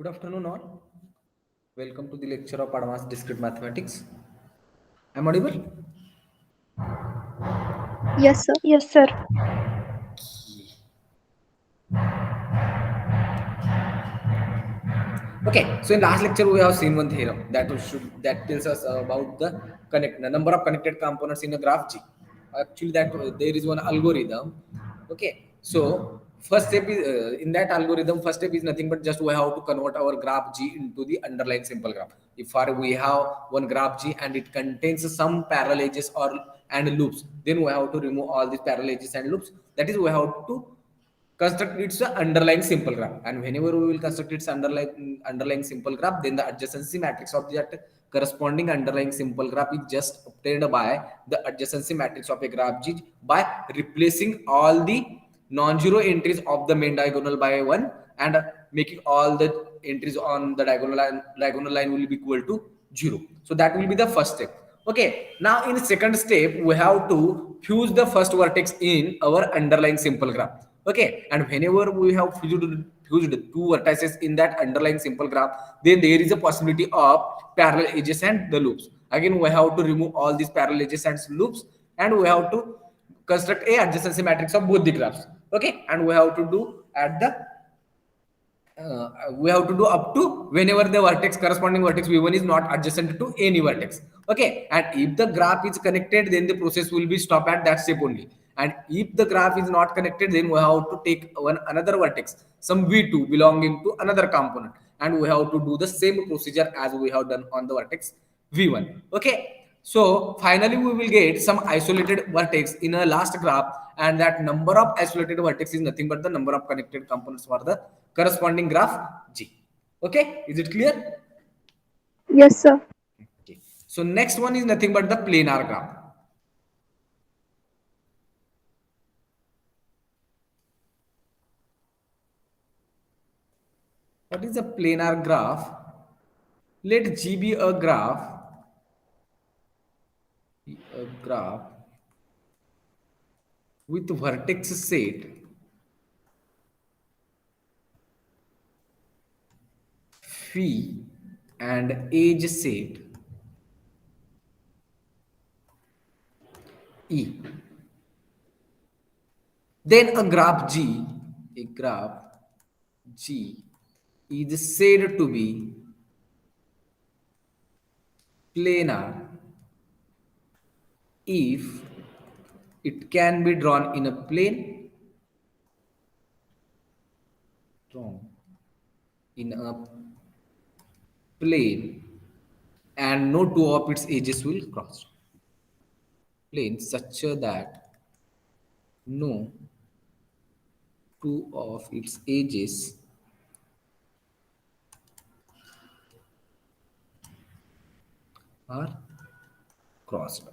Good afternoon, all. Welcome to the lecture of Advanced Discrete Mathematics. Am I audible? Yes, sir. Yes, sir. Okay. So in last lecture we have seen one theorem that tells us about the number of connected components in a graph G. Actually, that there is one algorithm. Okay. So first step is in that algorithm. First step is nothing but just we have to convert our graph G into the underlying simple graph. If we have one graph G and it contains some parallel edges or and loops, then we have to remove all these parallel edges and loops. That is, we have to construct its underlying simple graph, and whenever we will construct its underlying simple graph, then the adjacency matrix of that corresponding underlying simple graph is just obtained by the adjacency matrix of a graph G by replacing all the non-zero entries of the main diagonal by one, and making all the entries on the diagonal line will be equal to 0. So that will be the first step. Okay, now in the second step we have to fuse the first vertex in our underlying simple graph. Okay, and whenever we have fused two vertices in that underlying simple graph, then there is a possibility of parallel edges and the loops. Again, we have to remove all these parallel edges and loops, and we have to construct a adjacency matrix of both the graphs. Okay, and we have to do at the we have to do up to whenever the vertex corresponding vertex v1 is not adjacent to any vertex. Okay, and if the graph is connected, then the process will be stop at that step only. And if the graph is not connected, then we have to take one another vertex, some v2 belonging to another component, and we have to do the same procedure as we have done on the vertex v1. Okay, so finally we will get some isolated vertex in a last graph, and that number of isolated vertex is nothing but the number of connected components for the corresponding graph G. Okay, is it clear? Yes, sir. Okay. So next one is nothing but the planar graph. What is a planar graph? Let G be a graph with vertex set phi and edge set E. Then a graph G is said to be planar if it can be drawn in a drawn in a plane, and no two of its edges will cross plane such that no two of its edges are crossed.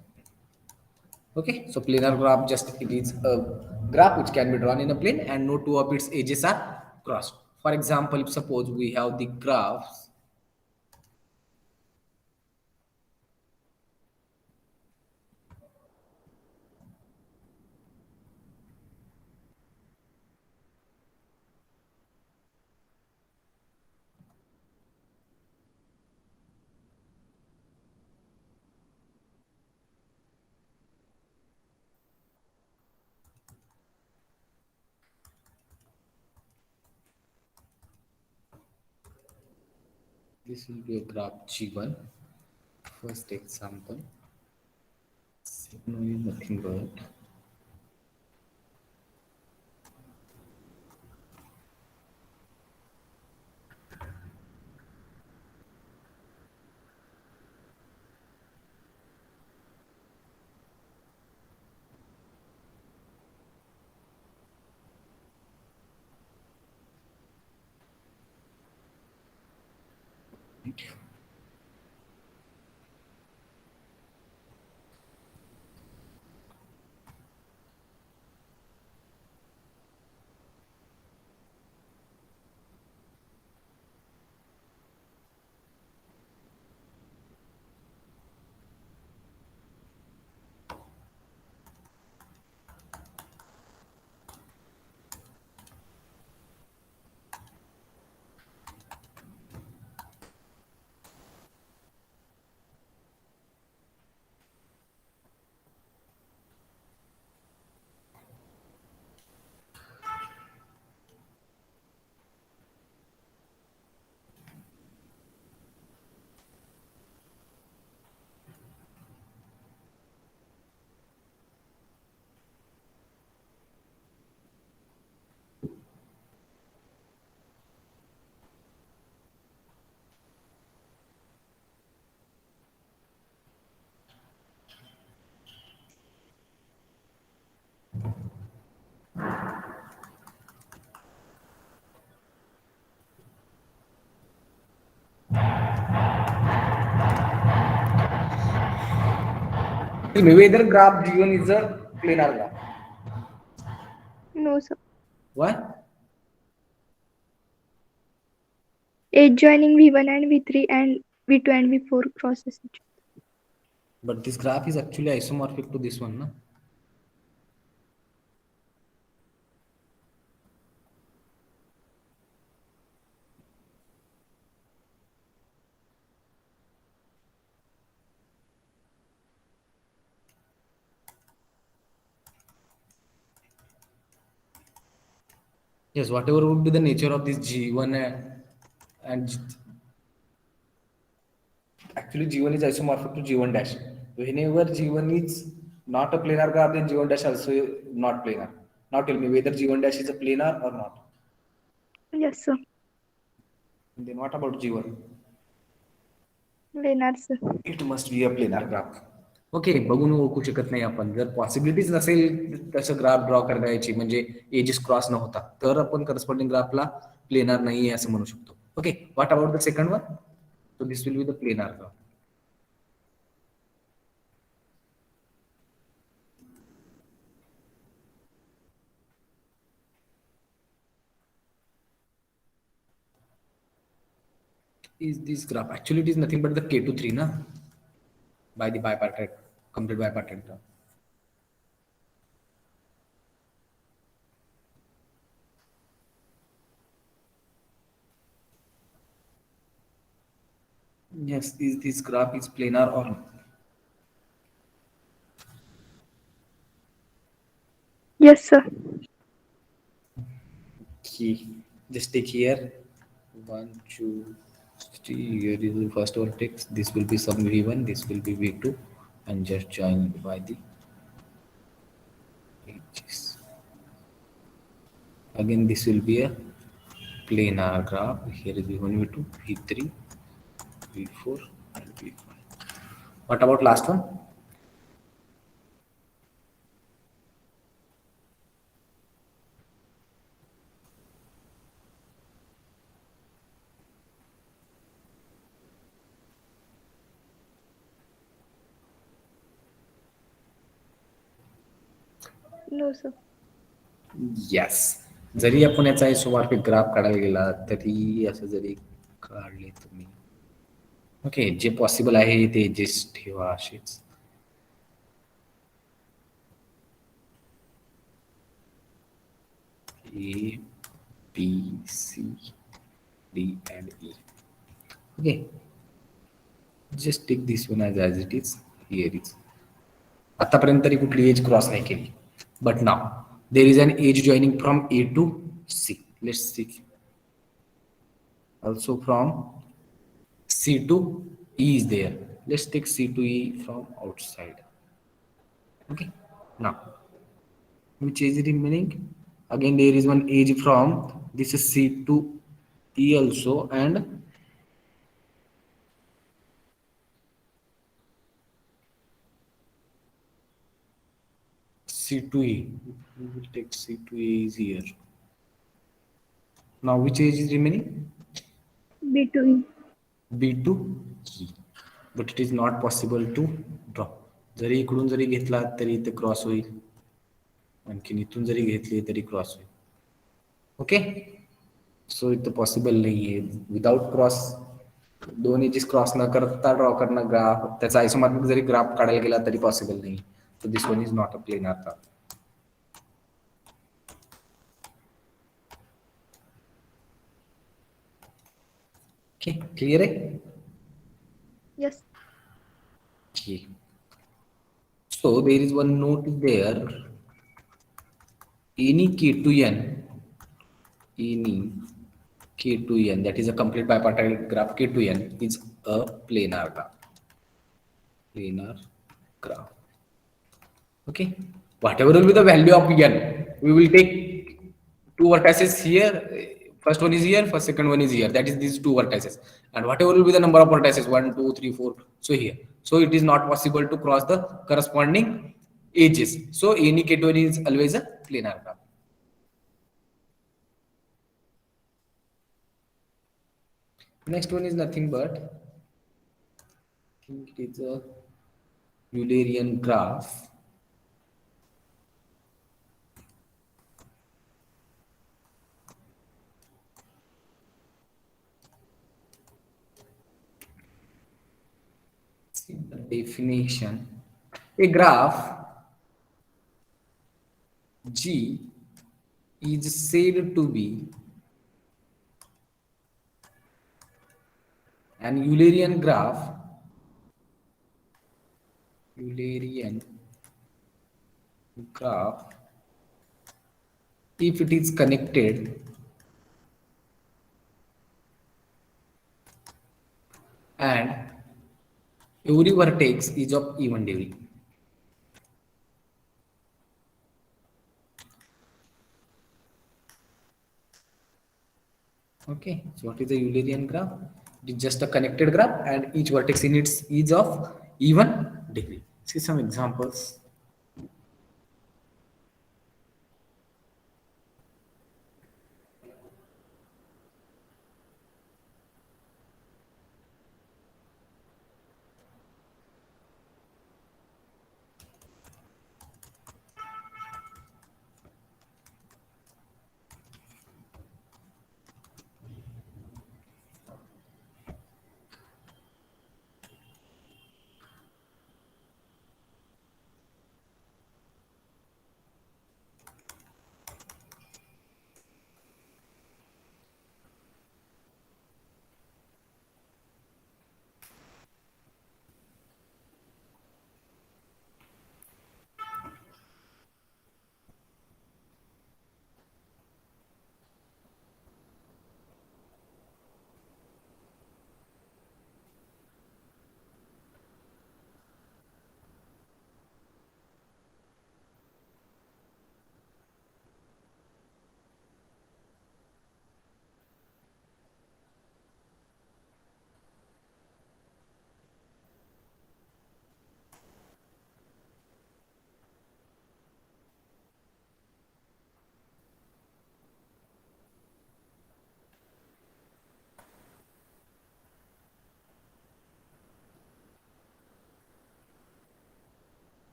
Okay, so planar graph, just it is a graph which can be drawn in a plane and no two of its edges are crossed. For example, if suppose we have the graphs this will be a graph G1. First example, second is nothing but Tell me whether graph G1 is a planar graph. No, sir. Why? Edge joining V1 and V3 and V2 and V4 crosses each. But this graph is actually isomorphic to this one, no? Yes, whatever would be the nature of this G1 and actually G1 is isomorphic to G1 dash. Whenever G1 is not a planar graph, then G1 dash also not planar. Now tell me whether G1 dash is a planar or not. Yes, sir. And then what about G1? Planar, sir. It must be a planar graph. Okay, बघून ओळखू शकत नाही आपण. जर possibilities नसेल तसं graph draw करायची म्हणजे एजेस क्रॉस न होता, तर आपण करस्पॉन्डिंग ग्राफला प्लेनार नाही असं म्हणू शकतो. Okay, what about the second one? So this will be the planar graph. Is this graph actually it is nothing but the K23 na by the bipartite complete bipartite graph. Yes, is this graph is planar or not? Yes, sir. Okay, just take here 1 2 3. Here is the first vertex. This will be some v1, this will be v2, and just join by the edges. Again, this will be a planar graph. Here is v1, v2, v3, v4, and v5. What about last one? No, sir. Yes. जरी आपण याचा आयसोमॉर्फिक graph काढायला गेला तरी असं जरी काढले तुम्ही, okay, जे possible आहे ते एजेस ठेवा असेच. A, B, C, D, and E. Okay, just take this one as it is. Here is आतापर्यंत तरी कुठली एज क्रॉस नाही केली. But now there is an edge joining from A to C. Let's see. Also from C to E is there. Let's take C to E from outside. Okay. Now, which is remaining? Again, there is one edge from this is C to E also, and C to E. We will take C to E is here. Now, which edge is remaining? B to E. B to E. But it is not possible to draw. जरी इकडून जरी घेतला तरी इथे cross होईल, आणखीन इथून जरी घेतली तरी cross होईल. ओके, सो इथं पॉसिबल नाही आहे विदाउट क्रॉस. दोन एजेस क्रॉस न करता ड्रॉ करणं ग्राफ, त्याचा आयसोमॉर्फिक जरी ग्राफ काढायला गेला तरी पॉसिबल नाही. So this one is not a planar graph. Okay, clear आहे? Yes. Okay. So there is one note there. Any K to N, any K to N, that is a complete bipartite graph. K to N is a planar graph. Planar graph. Okay. Whatever will be the value of N, we will take two vertices here. First one is here, first second one is here. That is these two vertices. And whatever will be the number of vertices, 1, 2, 3, 4. So here. So it is not possible to cross the corresponding edges. So any K to N is always a planar graph. Next one is nothing but, I think it is a Eulerian graph see the definition. A graph G is said to be an Eulerian graph. Eulerian graph if it is connected and every vertex is of even degree. Okay, so what is the Eulerian graph? It is just a connected graph and each vertex in its is of even degree. See some examples.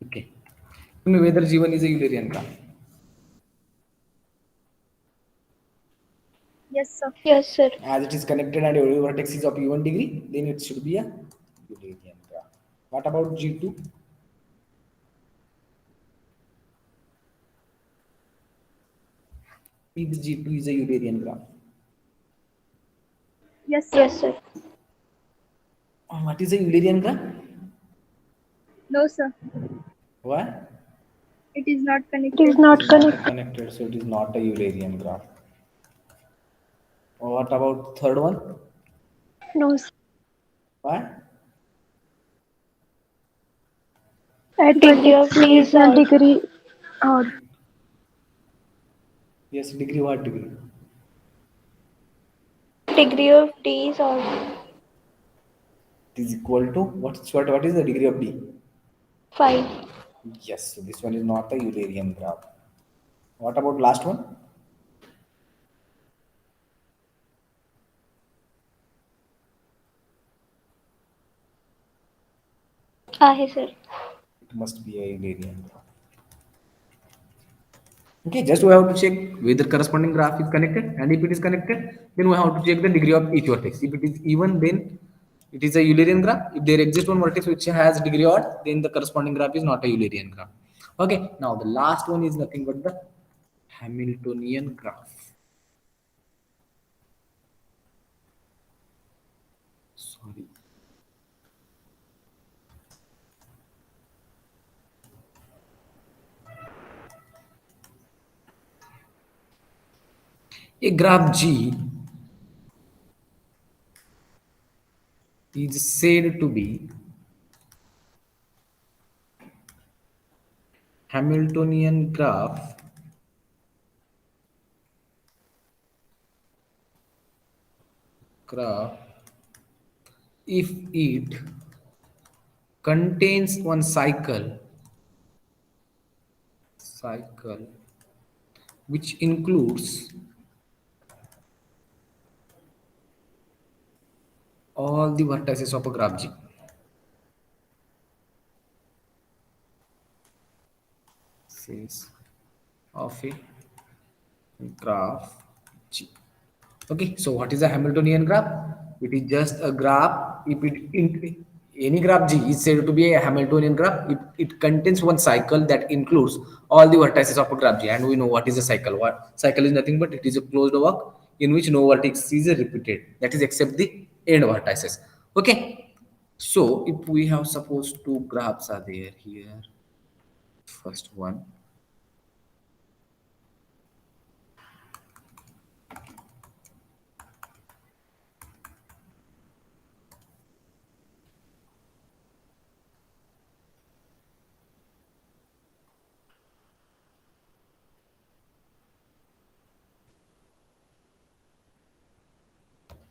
Okay. Tell me whether G1 is a Eulerian graph. Yes, sir. Yes, sir. As it is connected and every vertex is of even degree, then it should be a Eulerian graph. What about G2? If G2 is a Eulerian graph. Yes, sir. Yes, sir. What is a Eulerian graph? No, sir. Why? It is not It connected. is not It is not connected. connected, so it is not a Eulerian graph. What about third one? No, sir. Why? At degree of T is a degree. Uh, Yes, degree what degree? Degree of T is also It is equal to what is the degree of D? 5. Yes, so this one is not a Eulerian graph. What about last one? आहे sir. It must be a Eulerian graph. Okay, just we have to check whether corresponding graph is connected, and if it is connected, then we have to check the degree of each vertex. If it is even, then it is a Eulerian graph. If there exists one vertex which has degree odd, then the corresponding graph is not a Eulerian graph. Okay, now the last one is nothing but the Hamiltonian graph. Sorry. A graph G is said to be Hamiltonian graph graph if it contains one cycle which includes all the vertices of a graph G. Says of a graph G. Okay, so what is a Hamiltonian graph? It is just a graph. If any graph G is said to be a Hamiltonian graph, it contains one cycle that includes all the vertices of a graph G. And we know what is a cycle. What cycle is nothing but it is a closed walk in which no vertex is repeated. That is except the end vertices. Okay. So if we have suppose two graphs are there here. First one.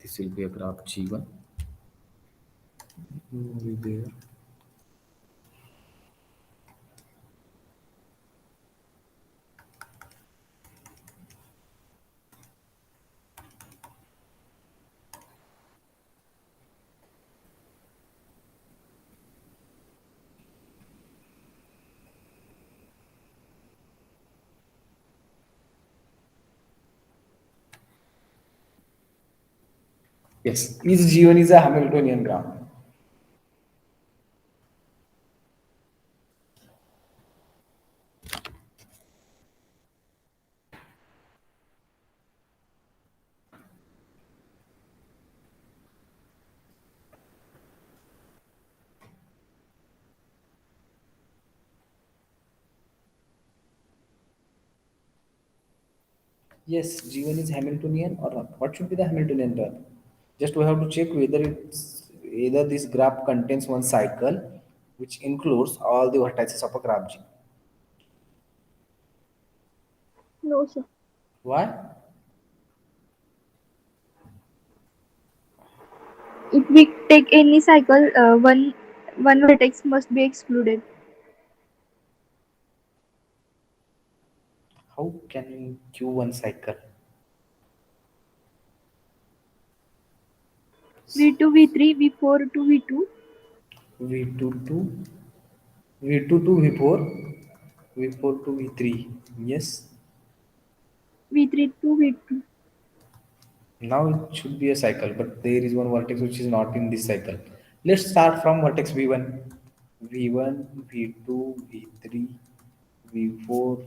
This will be a graph G1. Over there. Yes, is G1 is a Hamiltonian graph. Yes, G1 is Hamiltonian or not. What should be the Hamiltonian graph? Just we have to check whether it's either this graph contains one cycle which includes all the vertices of a graph G. No, sir. Why? If we take any cycle, one vertex must be excluded. How can we Q one cycle? V2, V3, V4 to V2, V2 to V2 to V4, V4 to V3. Yes. V3 to V2. Now it should be a cycle, but there is one vertex which is not in this cycle. Let's start from vertex V1. V1, V2, V3, V4,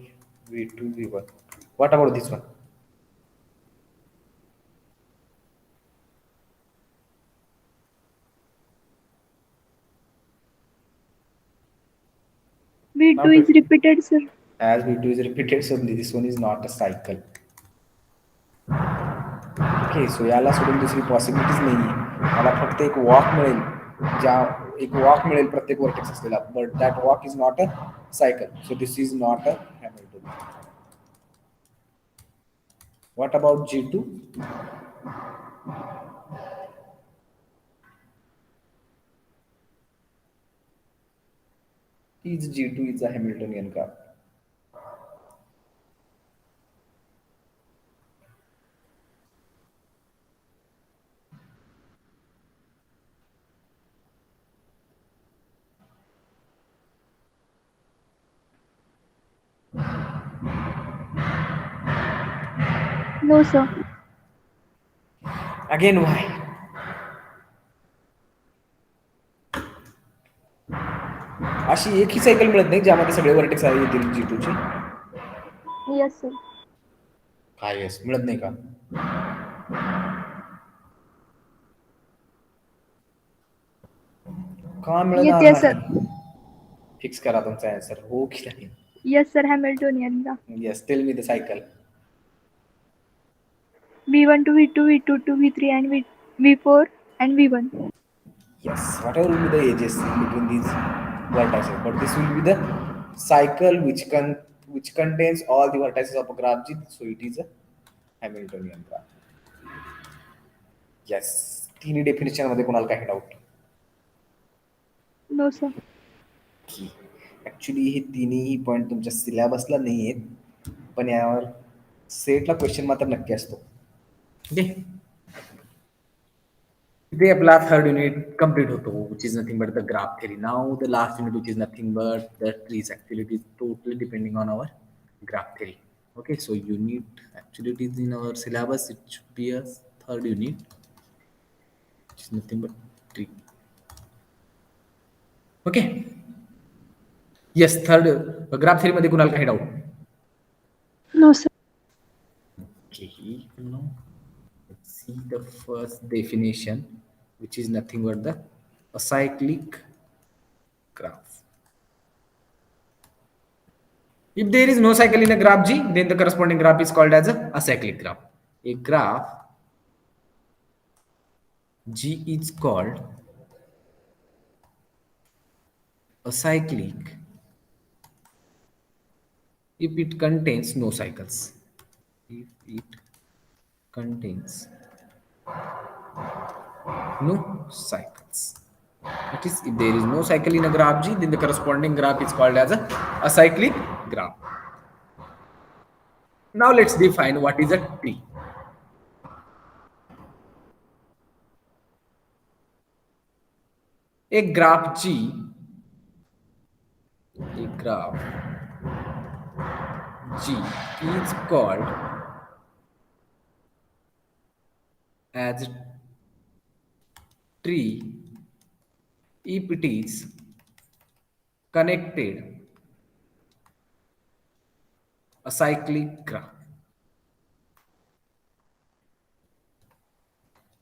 V2, V1. What about this one? V2 is repeated, sir. As V2 is repeated, so this one is not a cycle. Okay so याला सोडून दुसरी possibilities नाही आहे मला फक्त एक walk मिळेल ज्या एक वॉक मिळेल प्रत्येक वर्टेक्स असलेला but that walk is not a cycle so this is not a Hamilton what about G2 is G2 is a Hamiltonian graph. No, sir. Again, why? अशी एकही सायकल मिळत नाही ज्यामध्ये सगळे वर्टेक्स येतील G2 चे. Yes, sir. काय yes मिळत नाही का? का मिळणार Yes, sir. फिक्स करा तुमचा आन्सर हो की नाही. Yes, sir. Hamiltonian graph. Yes, tell me the cycle. V1 to V2, V2 to V3, and V4 and V1. Yes, whatever will be the edges in between these vertices, but this will be the cycle which contains all the vertices of a graph G. So it is a Hamiltonian graph. Yes, तिन्ही definition मध्ये कोणाला काही doubt? No, sir. की actually हे तिन्ही point तुमच्या सिलेबसला नाही आहेत, पण यावर सेटला क्वेश्चन मात्र नक्की असतो. ओके, इथे आपला थर्ड युनिट कम्प्लीट होतो, which is nothing but the graph theory. Now the last unit which is nothing but the trees. Actually it is totally depending on our graph theory. Okay, so unit actually it is in our syllabus, it should be a third unit, which is nothing but tree. Okay, yes, third graph theory मध्ये कुणाला काही doubt? No, sir. Okay, now let's see the first definition, which is nothing but the acyclic graph. If there is no cycle in a graph G, then the corresponding graph is called as a acyclic graph. A graph G is called acyclic if it contains no cycles. If it contains no cycles. That is, if there is no cycle in a graph G, then the corresponding graph is called as a acyclic graph. Now let's define what is a tree. A graph G, a graph G is called as tree if it is connected acyclic graph.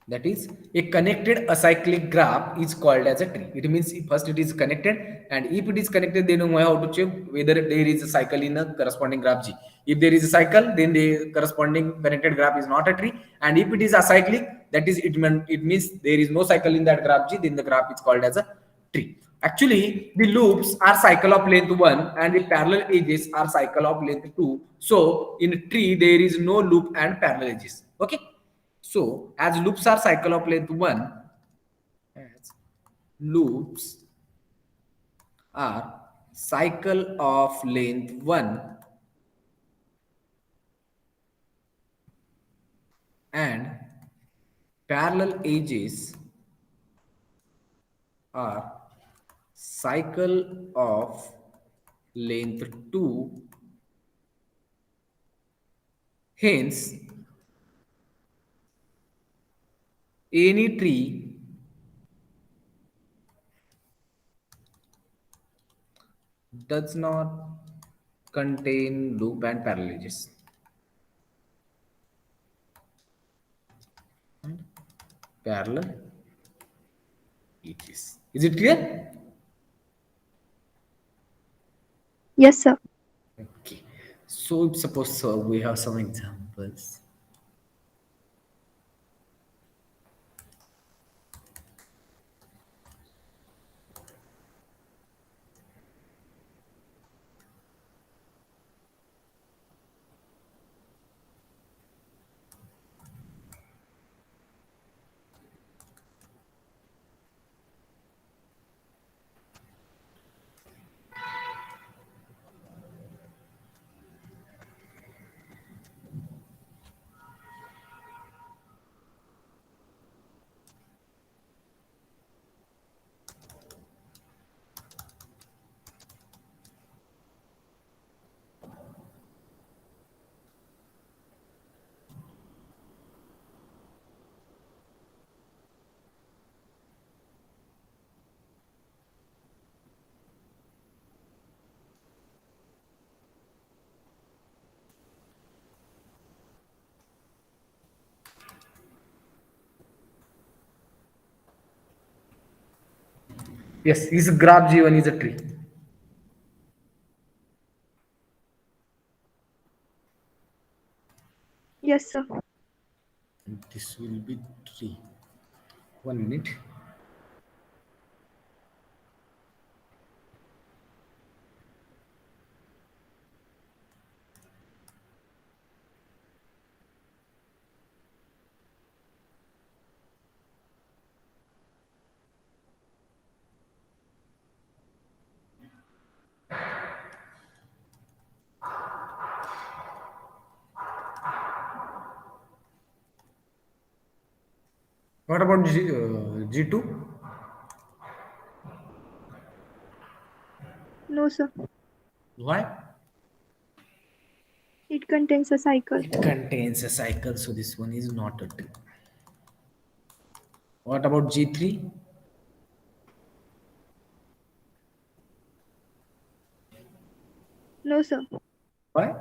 That is, a connected acyclic graph is called as a tree. It means first it is connected, and if it is connected, then we have to check whether there is a cycle in a corresponding graph G. If there is a cycle, then the corresponding connected graph is not a tree. And if it is acyclic, that is, it means there is no cycle in that graph G, then the graph is called as a tree. Actually, the loops are cycle of length 1 and the parallel edges are cycle of length 2. So in a tree, there is no loop and parallel edges. Okay. So, as loops are cycle of length 1, as loops are cycle of length 1 and parallel edges are cycle of length 2, hence any tree does not contain loop and parallel edges. And parallel edges. Is it clear? Yes, sir. Okay. So suppose we have some examples. Yes, is graph G1 is a tree. Yes, sir. This will be tree. 1 minute. What about G2? No, sir. Why? It contains a cycle. It contains a cycle, so this one is not a tree. What about G3? No, sir. Why?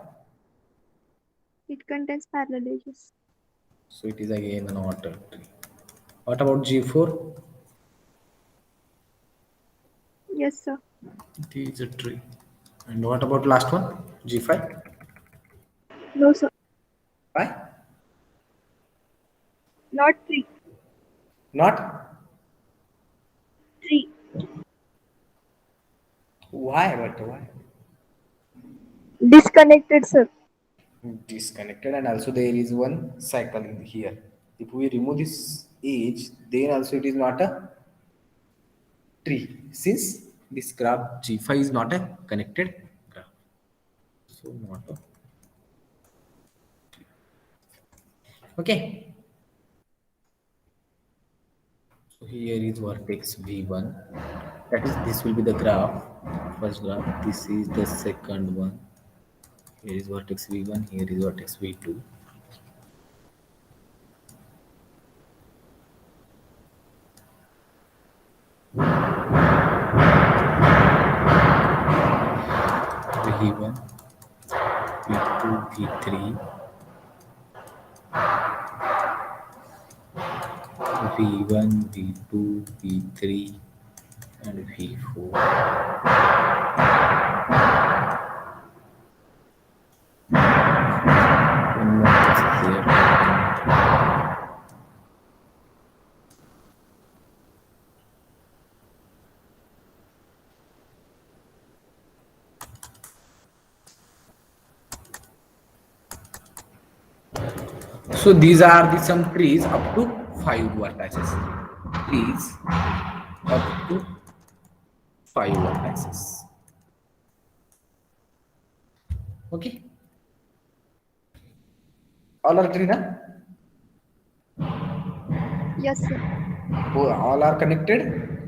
It contains parallel edges. So it is again not a tree. What about G4? Yes, sir. It is a tree. And what about last one? G5? No, sir. Why? Not tree. Not? Tree. Why? But why? Disconnected, sir. Disconnected, and also there is one cycle in here. If we remove this edge, then also it is not a tree, since this graph G5 is not a connected graph. So not a okay. So here is vertex V1. That is, this will be the graph, first graph. This is the second one. Here is vertex V1. Here is vertex V2. V1, V2, V3, V1, V2, V3, and V4. One more is there. So these are the some trees up to 5 vertices. Trees up to 5 vertices. Okay. All are tree, na? Yes, sir. All are connected,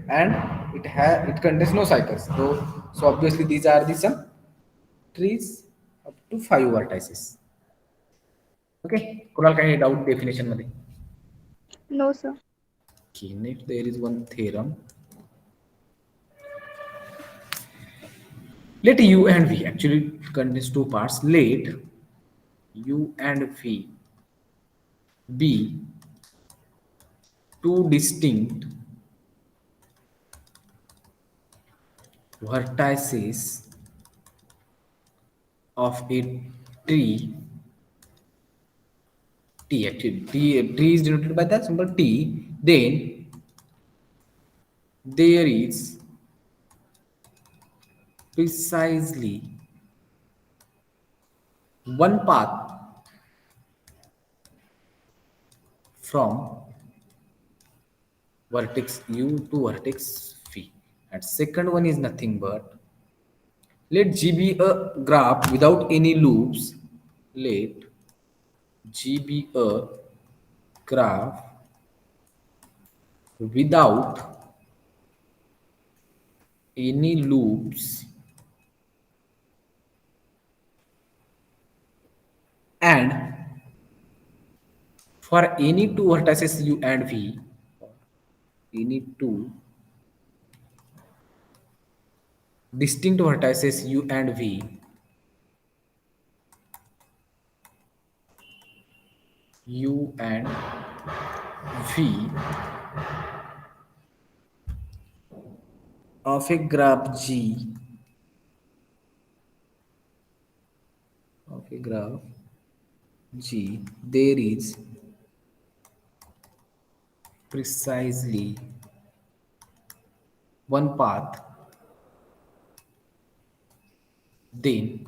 and it contains no cycles. So obviously these are the some trees up to 5 vertices. Okay. कोणाला काही doubt definition मध्ये? No, sir. Okay, next there is one theorem. Let U and V actually contains two parts. Let U and V be two distinct vertices of a tree. T actually tree is denoted by the symbol T. Then there is precisely one path from vertex U to vertex V, and second one is nothing but, let G be a graph without any loops. Let G be a graph without any loops, and for any two vertices U and V, any two distinct vertices U and V, U and V of a graph G, of a graph G, there is precisely one path, then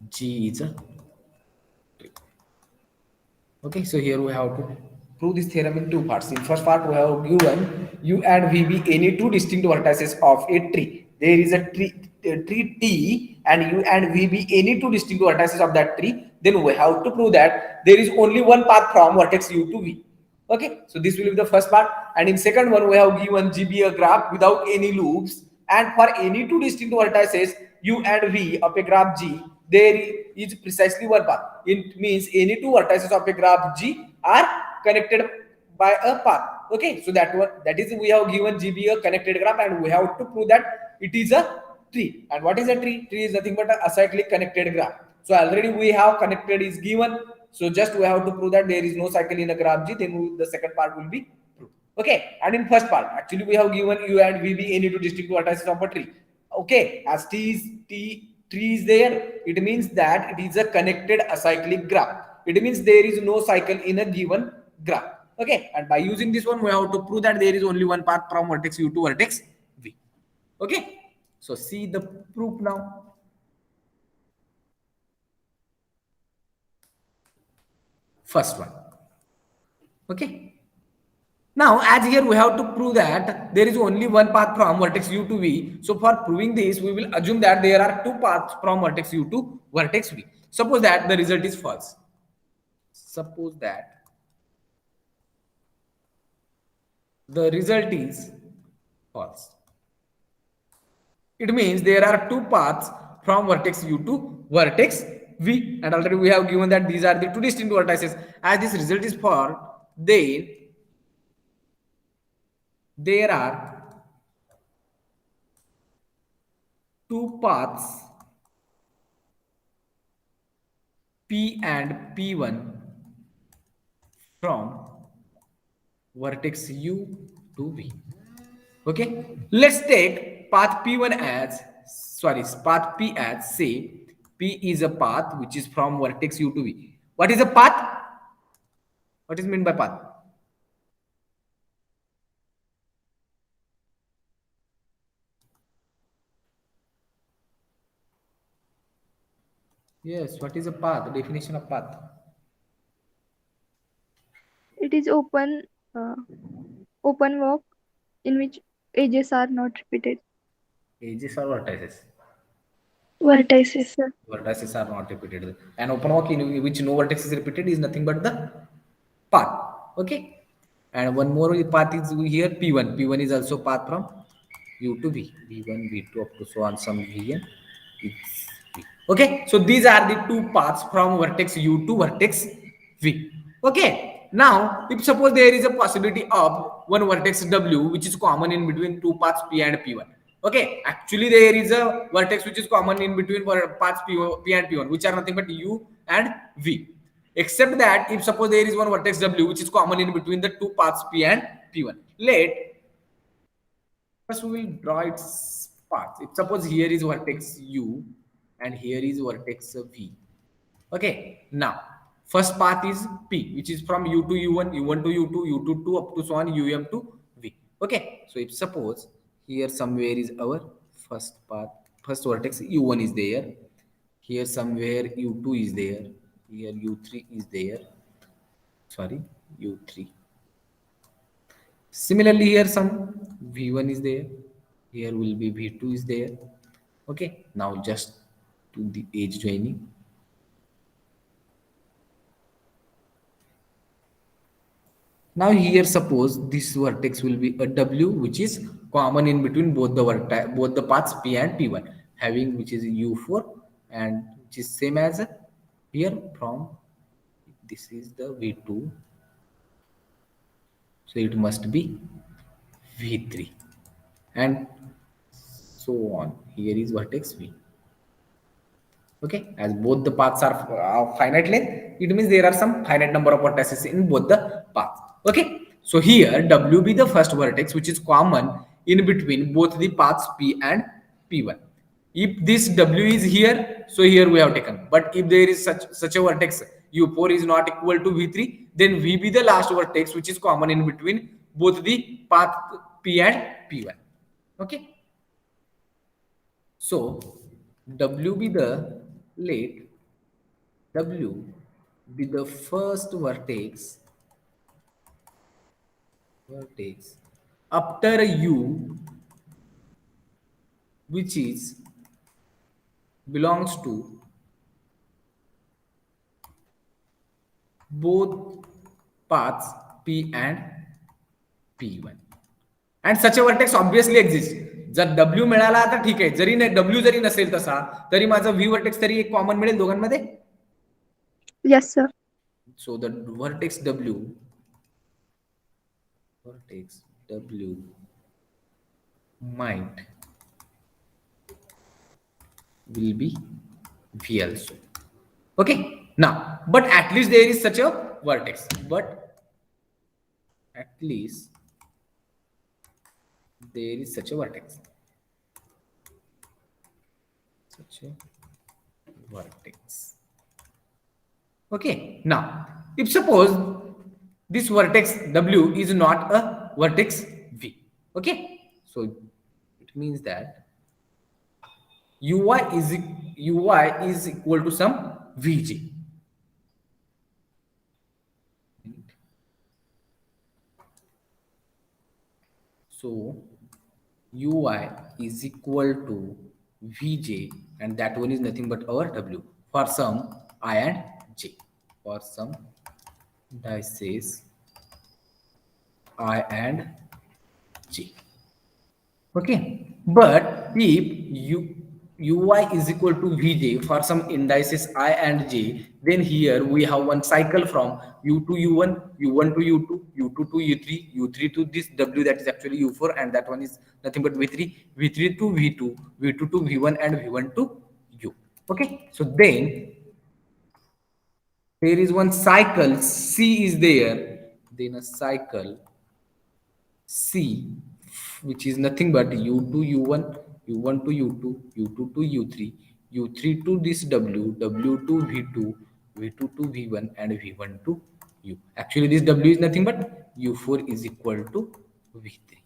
G is a tree. Okay, so here we have to prove this theorem in two parts. In first part, we have given U and V be any two distinct vertices of a tree. There is a tree T, and U and V be any two distinct vertices of that tree. Then we have to prove that there is only one path from vertex U to V. Okay, so this will be the first part. And in second one, we have given GB a graph without any loops. And for any two distinct vertices, U and V of a graph G, there is precisely one path. It means any two vertices of a graph G are connected by a path. Okay, so that is we have given GB a connected graph, and we have to prove that it is a tree. And what is a tree? Tree is nothing but a acyclic connected graph. So already we have connected is given. So just we have to prove that there is no cycle in a graph G. Then the second part will be proved. Okay. And in first part, actually we have given U and VB any two distinct vertices of a tree. Okay. As tree is there, it means that it is a connected acyclic graph. It means there is no cycle in a given graph. Okay. And by using this one, we have to prove that there is only one path from vertex U to vertex V. Okay. So see the proof now. First one. Okay. Now, as here we have to prove that there is only one path from vertex U to V. So for proving this, we will assume that there are two paths from vertex U to vertex V. Suppose that the result is false. Suppose that the result is false. It means there are two paths from vertex U to vertex V, and already we have given that these are the two distinct vertices. As this result is false, then there are two paths P and P1 from vertex U to V. Okay, let's take path P1 as path P as, say P is a path which is from vertex U to V. What is a path? What is meant by path? Yes, what is a path? The definition of path. It is open walk in which edges are not repeated. Edges or vertices? Vertices. Sir. Vertices are not repeated. An open walk in which no vertex is repeated is nothing but the path. Okay. And one more path is here P1. P1 is also path from U to V. V1, V2 up to so on some Vn. It's V. Okay. So these are the two paths from vertex U to vertex V. Okay. Now, if suppose there is a possibility of one vertex W which is common in between two paths P and P1. Okay, actually there is a vertex which is common in between paths P and P1, which are nothing but U and V. Except that if suppose there is one vertex W which is common in between the two paths P and P1. First we will draw its paths. If suppose here is vertex U and here is vertex V. Okay, now first path is P, which is from U to U1, U1 to U2, U2 to up to so on UM to V. Okay, so if suppose here somewhere is our first path, first vertex U1 is there, here somewhere U2 is there, here U3 is there, sorry, U3. Similarly, here some V1 is there, here will be V2 is there. Okay, now just do the edge joining. Now here suppose this vertex will be a W which is common in between both the paths P and P1, having which is U4 and which is same as here from this is the V2, so it must be V3 and so on. Here is vertex V. Okay, as both the paths are finite length, it means there are some finite number of vertices in both the paths. Okay, so here W be the first vertex which is common in between both the paths P and P1. If this W is here, so here we have taken. But if there is such a vertex U4 is not equal to V3, then V be the last vertex which is common in between both the path P and P1. Okay. So W be the W be the first vertex after U which is belongs to both paths P and P1. And such a vertex obviously exists. जर W मिळाला तर ठीक आहे, जरी W जरी नसेल तसा तरी माझा V vertex तरी एक कॉमन मिळेल दोघांमध्ये. Yes, sir. So the vertex W might will be V also. Okay, now but at least there is such a vertex, but at least there is such a vertex, okay. Now if suppose this vertex W is not a vertex V, okay, so it means that UI is equal to some Vj. So UI is equal to Vj, and that one is nothing but our W for some I and J, for some indices I and J. Okay, but if UI is equal to Vj for some indices I and J, then here we have one cycle from U to U1, U1 to U2, U2 to U3, U3 to this W that is actually U4, and that one is nothing but V3, V3 to V2, V2 to V1, and V1 to U. Okay, so then there is one cycle C is there, then a cycle C which is nothing but U2 U1, U1 to U2, U2 to U3, U3 to this W, W to V2, V2 to V1, and V1 to U. Actually this W is nothing but U4 is equal to V3.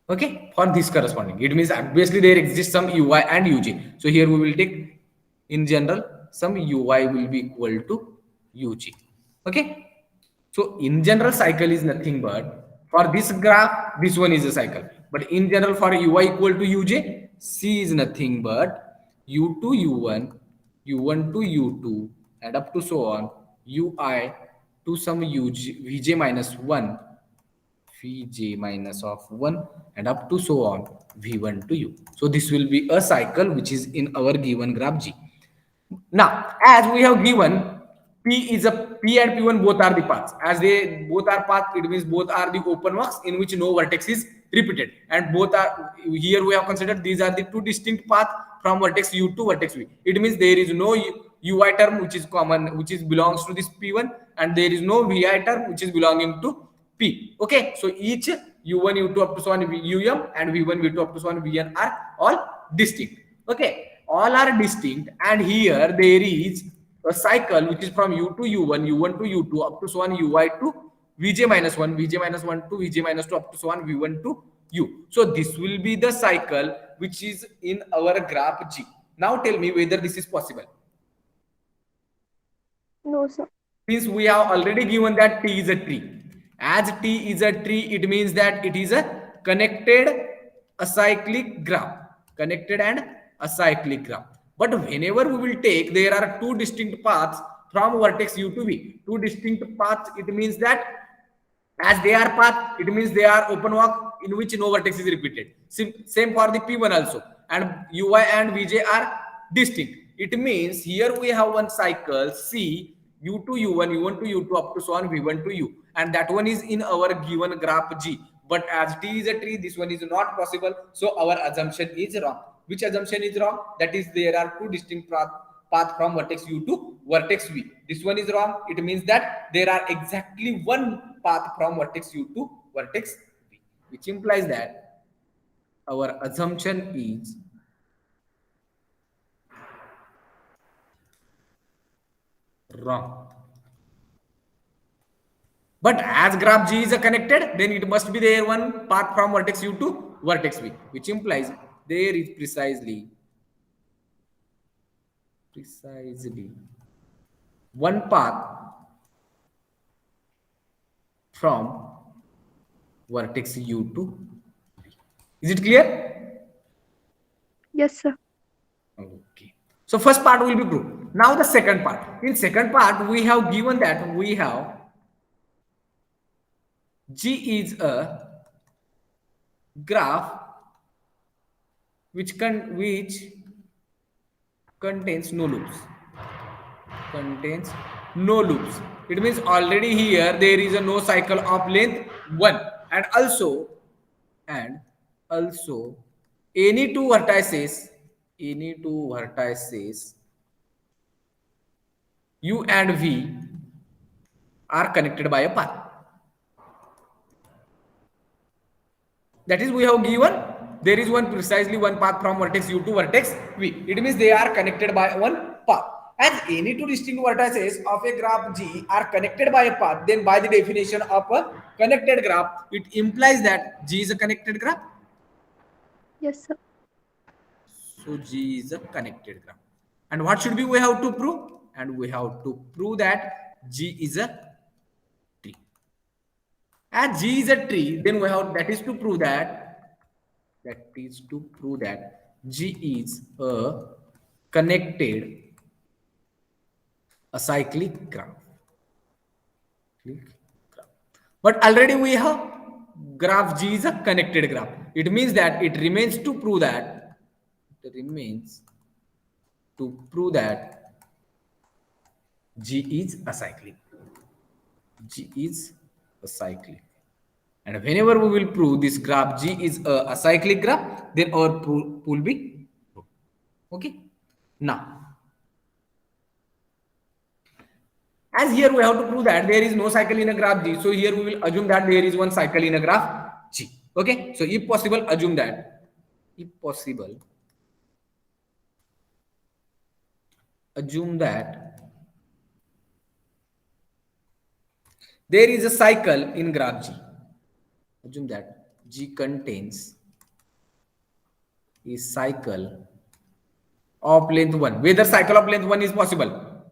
Okay, for this corresponding, it means obviously there exists some UI and UJ. So here we will take in general some UI will be equal to UJ. Okay, so in general cycle is nothing but for this graph this one is a cycle, but in general for UI equal to UJ, C is nothing but U2 U1, U1 to U2, and up to so on UI to some Vj minus 1, Vj minus of 1, and up to so on V1 to U. So this will be a cycle which is in our given graph G. Now, as we have given P and P1 both are the paths. As they both are paths, it means both are the open walks in which no vertex is repeated. And both are, here we have considered these are the two distinct paths from vertex U to vertex V. It means there is no UI term which is common, which is belongs to this P1, and there is no VI term which is belonging to P. Okay, so each U1, U2 up to so on UM and V1, V2 up to so on VN are all distinct. Okay, all are distinct, and here there is a cycle which is from U to U1, U1 to U2 up to so on UI to Vj minus 1, Vj minus 1 to Vj minus 2 up to so on V1 to U. So this will be the cycle which is in our graph G. Now tell me whether this is possible. No, sir. Since we have already given that T is a tree. As T is a tree, it means that it is a connected acyclic graph. Connected and acyclic graph. But whenever we will take, there are two distinct paths from vertex U to V. Two distinct paths, it means that as they are path, it means they are open walk in which no vertex is repeated. Same for the P1 also. And UI and Vj are distinct. It means here we have one cycle C, U to U1, U1 to U2 up to so on V1 to U. And that one is in our given graph G. But as T is a tree, this one is not possible. So our assumption is wrong. Which assumption is wrong? That is there are two distinct path from vertex U to vertex V. This one is wrong. It means that there are exactly one path from vertex U to vertex V, which implies that our assumption is wrong. But as graph G is a connected, then it must be there one path from vertex U to vertex V, which implies there is precisely one path from vertex U to V. Is it clear? Yes, sir. Okay. So first part will be proved. Now the second part. In second part, we have given that we have G is a graph which contains no loops. Contains no loops. It means already here there is a no cycle of length 1, and also any two vertices U and V are connected by a path. That is, we have given there is precisely one path from vertex U to vertex V. It means they are connected by one path. As any two distinct vertices of a graph G are connected by a path, then by the definition of a connected graph, it implies that G is a connected graph. Yes, sir. So G is a connected graph. And what should we have to prove? And we have to prove that G is a tree. As G is a tree, then we have that is to prove that G is a connected acyclic graph. But already we have graph G is a connected graph. It means that it remains to prove that G is acyclic. G is acyclic. And whenever we will prove this graph G is a acyclic graph, then our proof will be true. Okay. Now, as here we have to prove that there is no cycle in a graph G, so here we will assume that there is one cycle in a graph G. Okay. So if possible, assume that. If possible, assume that there is a cycle in graph G. Assume that G contains a cycle of length 1. Whether cycle of length 1 is possible?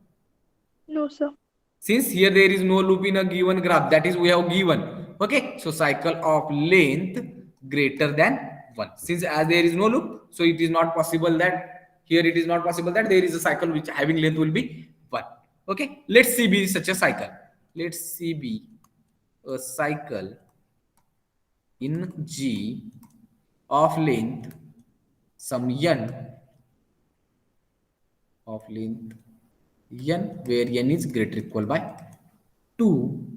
No, sir. Since here there is no loop in a given graph, that is we have given. Okay, so cycle of length greater than 1. Since as there is no loop, so it is not possible that here it is not possible that there is a cycle which having length will be 1. Okay, let's see be such a cycle. Let's see be a cycle in G of length some n of length n, where n is greater equal by 2.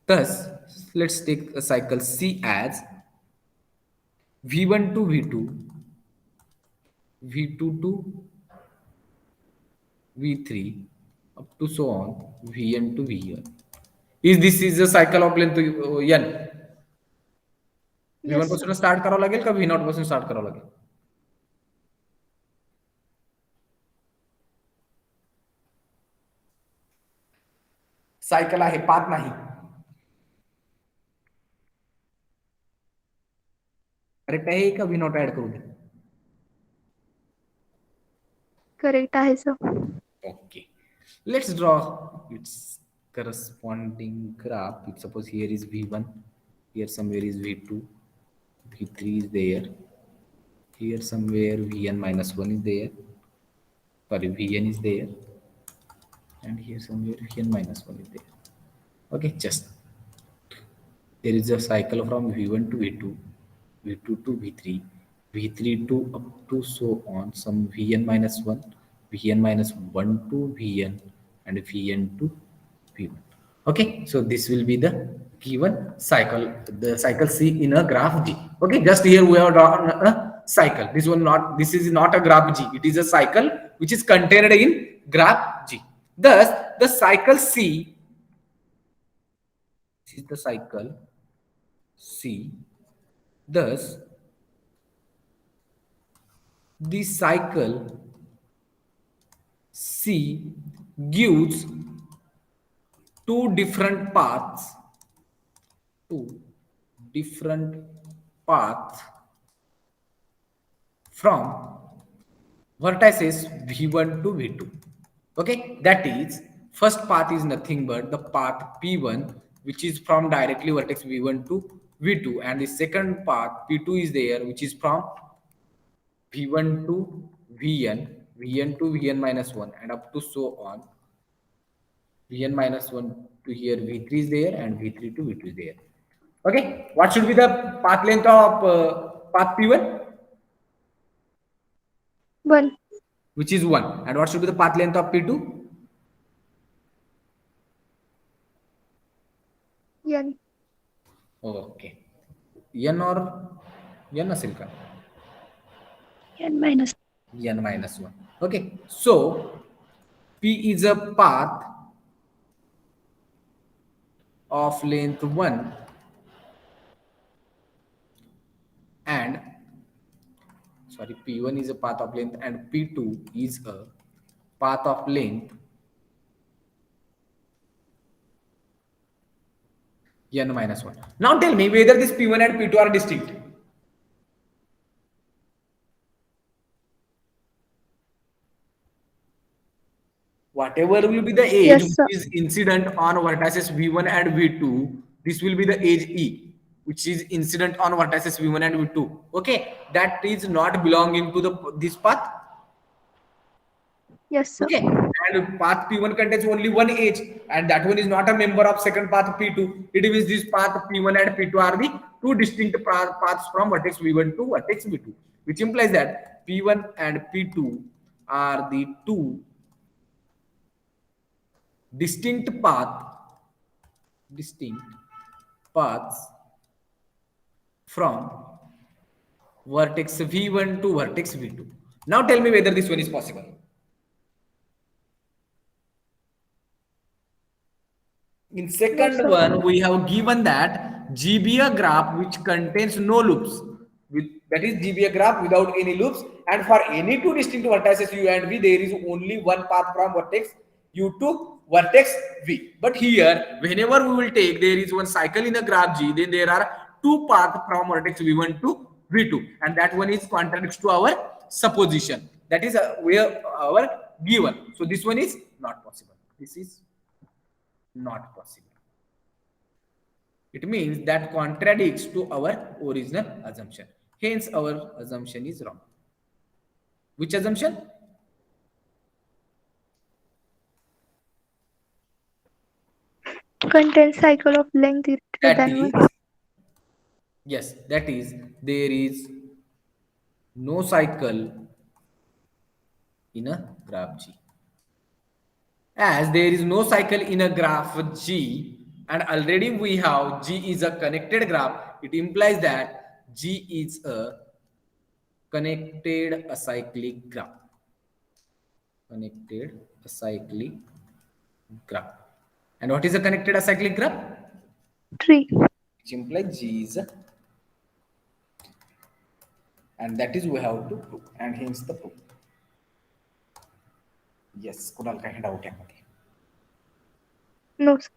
Thus, let's take a cycle C as V1 to V2, V2 to V3, up to so on, Vn to Vn. This is a cycle of length n? V1 पासून start करावं लागेल का V0 पासून start करावं लागेल? Cycle आहे, path नाही. Correct आहे का V0 ऍड करू दे? करेक्ट आहे sir. Okay, let's draw its corresponding graph. Suppose here is V1, here somewhere is V2, V3 is there, here somewhere Vn minus 1 is there, sorry, Vn is there, and here somewhere Vn minus 1 is there. Okay, just there is a cycle from V1 to V2, V2 to V3, V3 to up to so on, some Vn minus 1, Vn minus 1 to Vn, and Vn to V1. Okay, so this will be the given cycle, the cycle C in a graph G. Okay, just here we have drawn a cycle. This is not a graph G. It is a cycle which is contained in graph G. Thus, the cycle C, this is the cycle C. Thus, the cycle C gives two different paths from vertices V1 to V2. Okay, that is, first path is nothing but the path P1, which is from directly vertex V1 to V2, and the second path P2 is there, which is from V1 to Vn, Vn to Vn minus 1, and up to so on, Vn minus 1 to here V3 is there and V3 to V2 is there. Okay, what should be the path length of path P1? 1. Which is 1. And what should be the path length of P2? N. Okay. N or N असेल का? N minus. N minus 1. Okay, so P is a path of length 1 and sorry, P1 is a path of length and P2 is a path of length N minus 1. Now tell me whether this P1 and P2 are distinct. Whatever will be the edge Yes, which sir. is incident on vertices V1 and V2, this will be the edge E, which is incident on vertices V1 and V2. Okay, that is not belonging to this path. Yes, sir. Okay, and path P1 contains only one edge, and that one is not a member of second path P2. It means this path P1 and P2 are the two distinct paths from vertex V1 to vertex V2, which implies that P1 and P2 are the two distinct paths from vertex V1 to vertex V2. Now tell me whether this one is possible. In second sir. one, we have given that G be a graph which contains no loops. That is G be a graph without any loops. And for any two distinct vertices U and V, there is only one path from vertex U to vertex V. But here, whenever we will take, there is one cycle in a graph G, then there are two paths from vertex V1 to V2. And that one is contradicts to our supposition. That is where our given. So this one is not possible. This is not possible. It means that contradicts to our original assumption. Hence, our assumption is wrong. Which assumption? Contains cycle of length greater That than is, 1. yes, that is, there is no cycle in a graph G. As there is no cycle in a graph G, and already we have G is a connected graph, it implies that G is a connected acyclic graph. Connected acyclic graph. And what is a connected acyclic graph? Tree. Which implies G is a, and that is we have to prove, and hence the proof. Yes, Kunal काही doubt यामध्ये? No, sir.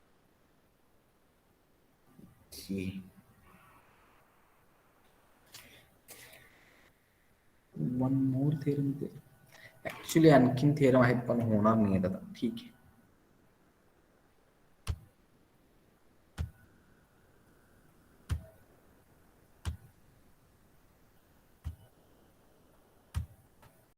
Okay. One more theorem there. Actually आणखीन theorem आहेत पण होणार नाही आता. ठीक आहे.